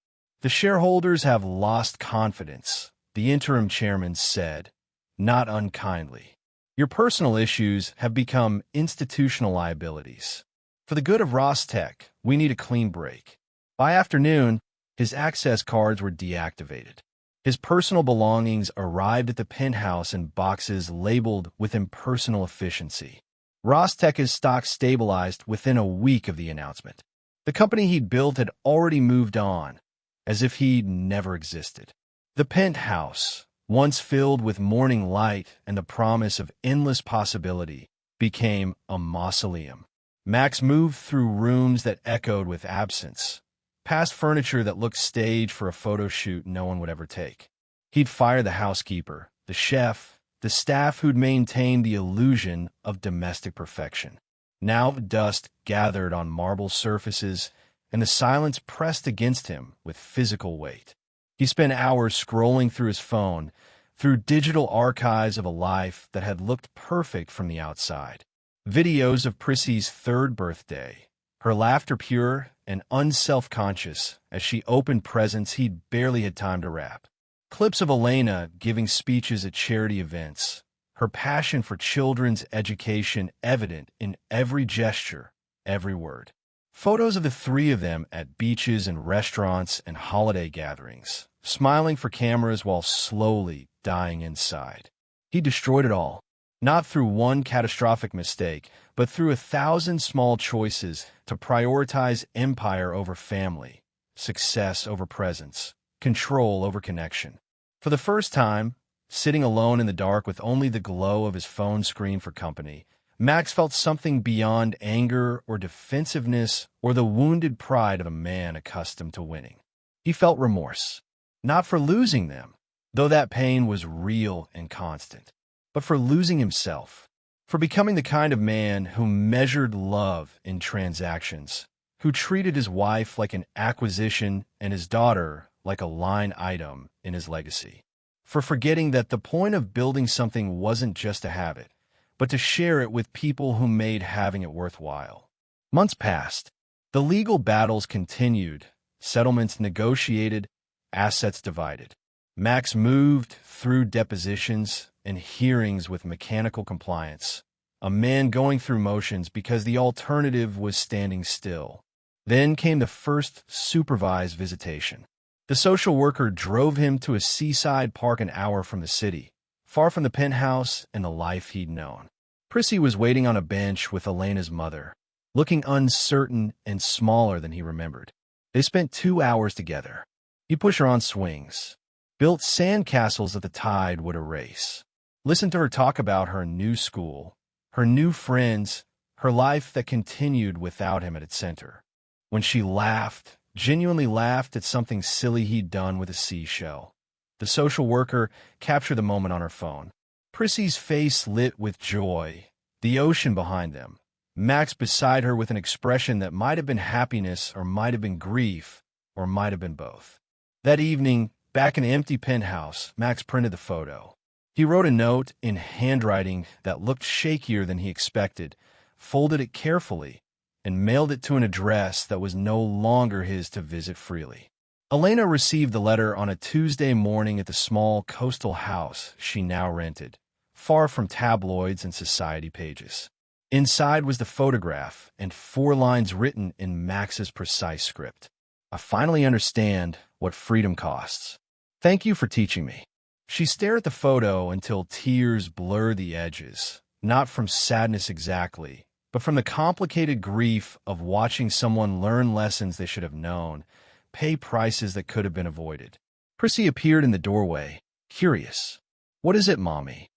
The shareholders have lost confidence, the interim chairman said, not unkindly. Your personal issues have become institutional liabilities. For the good of Rostec, we need a clean break. By afternoon, his access cards were deactivated. His personal belongings arrived at the penthouse in boxes labeled with impersonal efficiency. Rostec's stock stabilized within a week of the announcement. The company he'd built had already moved on, as if he'd never existed. The penthouse, once filled with morning light and the promise of endless possibility, became a mausoleum. Max moved through rooms that echoed with absence, past furniture that looked staged for a photo shoot no one would ever take. He'd fire the housekeeper, the chef, the staff who'd maintained the illusion of domestic perfection. Now dust gathered on marble surfaces, and the silence pressed against him with physical weight. He spent hours scrolling through his phone, through digital archives of a life that had looked perfect from the outside. Videos of Prissy's third birthday, her laughter pure and unself-conscious as she opened presents he'd barely had time to wrap. Clips of Elena giving speeches at charity events, her passion for children's education evident in every gesture, every word. Photos of the three of them at beaches and restaurants and holiday gatherings, smiling for cameras while slowly dying inside. He destroyed it all, not through one catastrophic mistake, but through 1,000 small choices to prioritize empire over family, success over presence, control over connection. For the first time, sitting alone in the dark with only the glow of his phone screen for company, Max felt something beyond anger or defensiveness or the wounded pride of a man accustomed to winning. He felt remorse, not for losing them, though that pain was real and constant, but for losing himself, for becoming the kind of man who measured love in transactions, who treated his wife like an acquisition and his daughter like a line item in his legacy, for forgetting that the point of building something wasn't just to have it, but to share it with people who made having it worthwhile. Months passed. The legal battles continued, settlements negotiated, assets divided. Max moved through depositions and hearings with mechanical compliance, a man going through motions because the alternative was standing still. Then came the first supervised visitation. The social worker drove him to a seaside park an hour from the city, far from the penthouse and the life he'd known. Prissy was waiting on a bench with Elena's mother, looking uncertain and smaller than he remembered. They spent 2 hours together. He'd push her on swings, built sandcastles that the tide would erase, listened to her talk about her new school, her new friends, her life that continued without him at its center. When she laughed, genuinely laughed at something silly he'd done with a seashell, the social worker captured the moment on her phone. Prissy's face lit with joy, the ocean behind them, Max beside her with an expression that might have been happiness or might have been grief or might have been both. That evening, back in the empty penthouse, Max printed the photo. He wrote a note in handwriting that looked shakier than he expected, folded it carefully, and mailed it to an address that was no longer his to visit freely. Elena received the letter on a Tuesday morning at the small coastal house she now rented, far from tabloids and society pages. Inside was the photograph and 4 lines written in Max's precise script. I finally understand what freedom costs. Thank you for teaching me. She stared at the photo until tears blurred the edges, not from sadness exactly, but from the complicated grief of watching someone learn lessons they should have known, pay prices that could have been avoided. Prissy appeared in the doorway, curious. What is it, Mommy?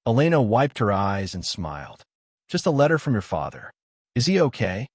Elena wiped her eyes and smiled. Just a letter from your father. Is he okay?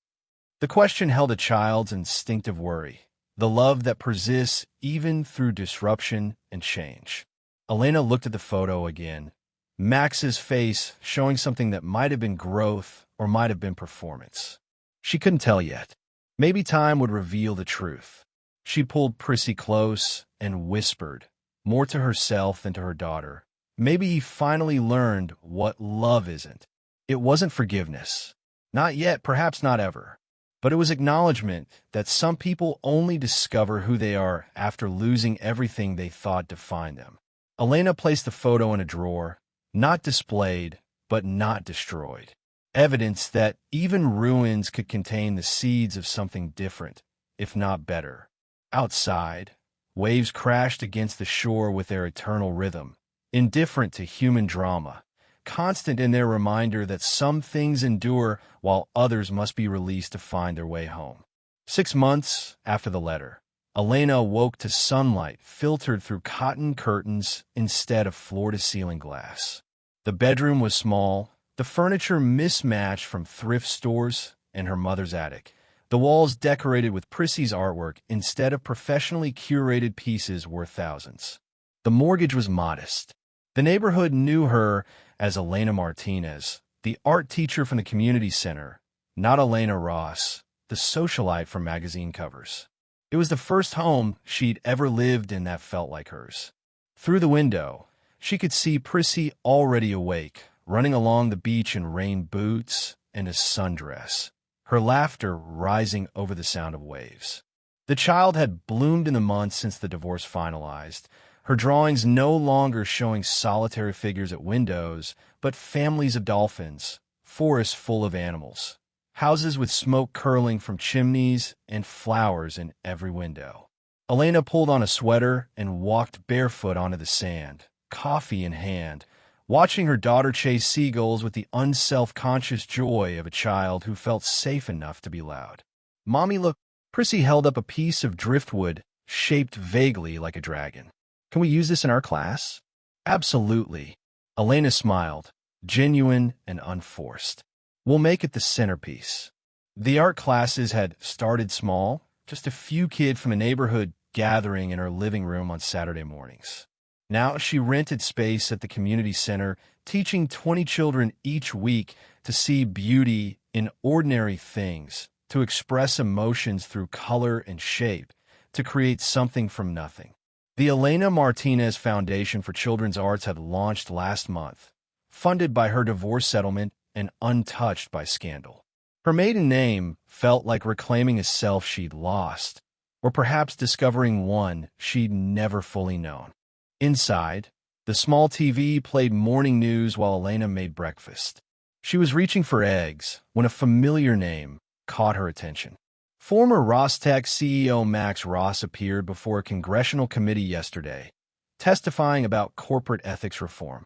The question held a child's instinctive worry, the love that persists even through disruption and change. Elena looked at the photo again, Max's face showing something that might have been growth or might have been performance. She couldn't tell yet. Maybe time would reveal the truth. She pulled Prissy close and whispered, more to herself than to her daughter. Maybe he finally learned what love isn't. It wasn't forgiveness. Not yet, perhaps not ever. But it was acknowledgement that some people only discover who they are after losing everything they thought defined them. Elena placed the photo in a drawer, not displayed, but not destroyed. Evidence that even ruins could contain the seeds of something different, if not better. Outside, waves crashed against the shore with their eternal rhythm, indifferent to human drama, constant in their reminder that some things endure while others must be released to find their way home. 6 months after the letter, Elena awoke to sunlight filtered through cotton curtains instead of floor-to-ceiling glass. The bedroom was small, the furniture mismatched from thrift stores and her mother's attic. The walls decorated with Prissy's artwork instead of professionally curated pieces worth thousands. The mortgage was modest. The neighborhood knew her as Elena Martinez, the art teacher from the community center, not Elena Ross, the socialite from magazine covers. It was the first home she'd ever lived in that felt like hers. Through the window, she could see Prissy already awake, running along the beach in rain boots and a sundress, her laughter rising over the sound of waves. The child had bloomed in the months since the divorce finalized, her drawings no longer showing solitary figures at windows, but families of dolphins, forests full of animals, houses with smoke curling from chimneys, and flowers in every window. Elena pulled on a sweater and walked barefoot onto the sand, coffee in hand, watching her daughter chase seagulls with the unself-conscious joy of a child who felt safe enough to be loud. "Mommy, look." Prissy held up a piece of driftwood shaped vaguely like a dragon. "Can we use this in our class?" "Absolutely." Elena smiled, genuine and unforced. "We'll make it the centerpiece." The art classes had started small, just a few kids from the neighborhood gathering in her living room on Saturday mornings. Now she rented space at the community center, teaching 20 children each week to see beauty in ordinary things, to express emotions through color and shape, to create something from nothing. The Elena Martinez Foundation for Children's Arts had launched last month, funded by her divorce settlement and untouched by scandal. Her maiden name felt like reclaiming a self she'd lost, or perhaps discovering one she'd never fully known. Inside, the small TV played morning news while Elena made breakfast. She was reaching for eggs when a familiar name caught her attention. Former Rostec CEO Max Ross appeared before a congressional committee yesterday, testifying about corporate ethics reform.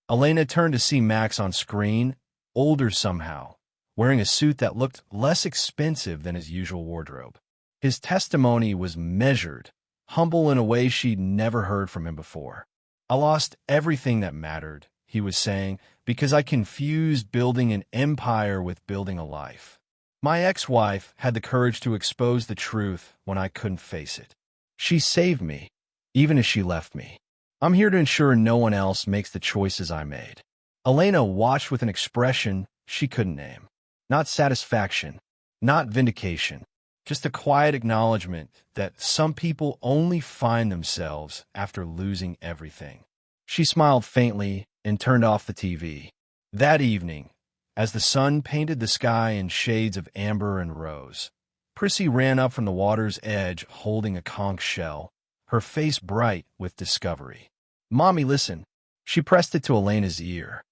Elena turned to see Max on screen, older somehow, wearing a suit that looked less expensive than his usual wardrobe. His testimony was measured, humble in a way she'd never heard from him before. "I lost everything that mattered," he was saying, "because I confused building an empire with building a life. My ex-wife had the courage to expose the truth when I couldn't face it. She saved me, even as she left me. I'm here to ensure no one else makes the choices I made." Elena watched with an expression she couldn't name. Not satisfaction, not vindication, just a quiet acknowledgement that some people only find themselves after losing everything. She smiled faintly and turned off the TV. That evening, as the sun painted the sky in shades of amber and rose, Prissy ran up from the water's edge holding a conch shell, her face bright with discovery. "Mommy, listen." She pressed it to Elena's ear.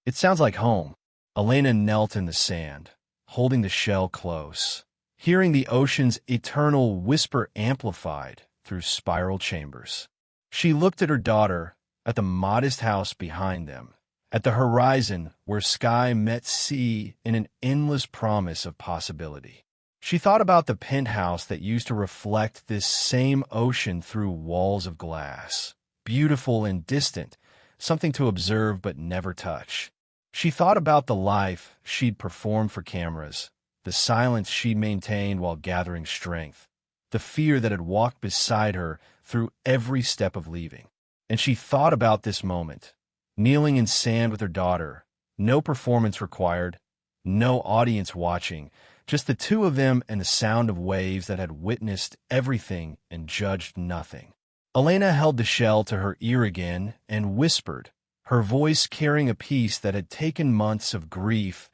"It sounds like home." Elena knelt in the sand, holding the shell close, hearing the ocean's eternal whisper amplified through spiral chambers. She looked at her daughter, at the modest house behind them, at the horizon where sky met sea in an endless promise of possibility. She thought about the penthouse that used to reflect this same ocean through walls of glass, beautiful and distant, something to observe but never touch. She thought about the life she'd performed for cameras, the silence she maintained while gathering strength, the fear that had walked beside her through every step of leaving. And she thought about this moment, kneeling in sand with her daughter, no performance required, no audience watching, just the two of them and the sound of waves that had witnessed everything and judged nothing. Elena held the shell to her ear again and whispered, her voice carrying a peace that had taken months of grief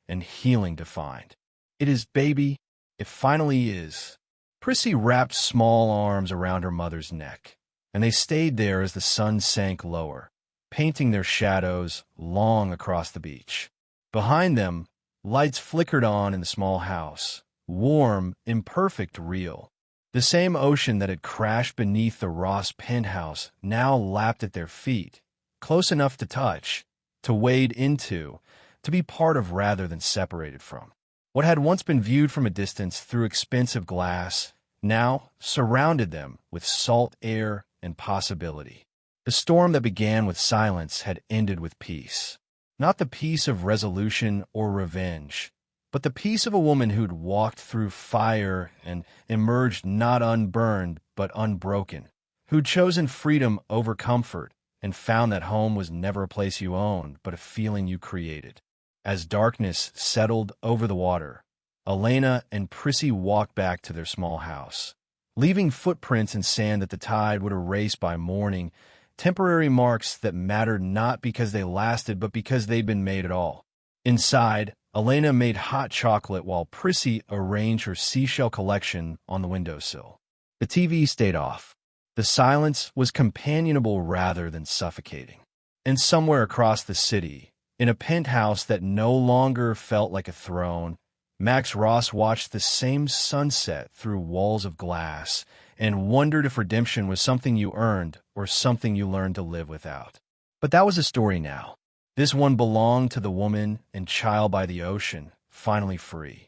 and healing to find. "It is, baby. It finally is." Prissy wrapped small arms around her mother's neck, and they stayed there as the sun sank lower, painting their shadows long across the beach. Behind them, lights flickered on in the small house, warm, imperfect, real. The same ocean that had crashed beneath the Ross penthouse now lapped at their feet, close enough to touch, to wade into, to be part of rather than separated from. What had once been viewed from a distance through expensive glass now surrounded them with salt air and possibility. The storm that began with silence had ended with peace. Not the peace of resolution or revenge, but the peace of a woman who'd walked through fire and emerged not unburned but unbroken, who'd chosen freedom over comfort and found that home was never a place you owned but a feeling you created. As darkness settled over the water, Elena and Prissy walked back to their small house, leaving footprints in sand that the tide would erase by morning, temporary marks that mattered not because they lasted but because they'd been made at all. Inside, Elena made hot chocolate while Prissy arranged her seashell collection on the windowsill. The TV stayed off. The silence was companionable rather than suffocating. And somewhere across the city, in a penthouse that no longer felt like a throne, Max Ross watched the same sunset through walls of glass and wondered if redemption was something you earned or something you learned to live without. But that was a story now. This one belonged to the woman and child by the ocean, finally free.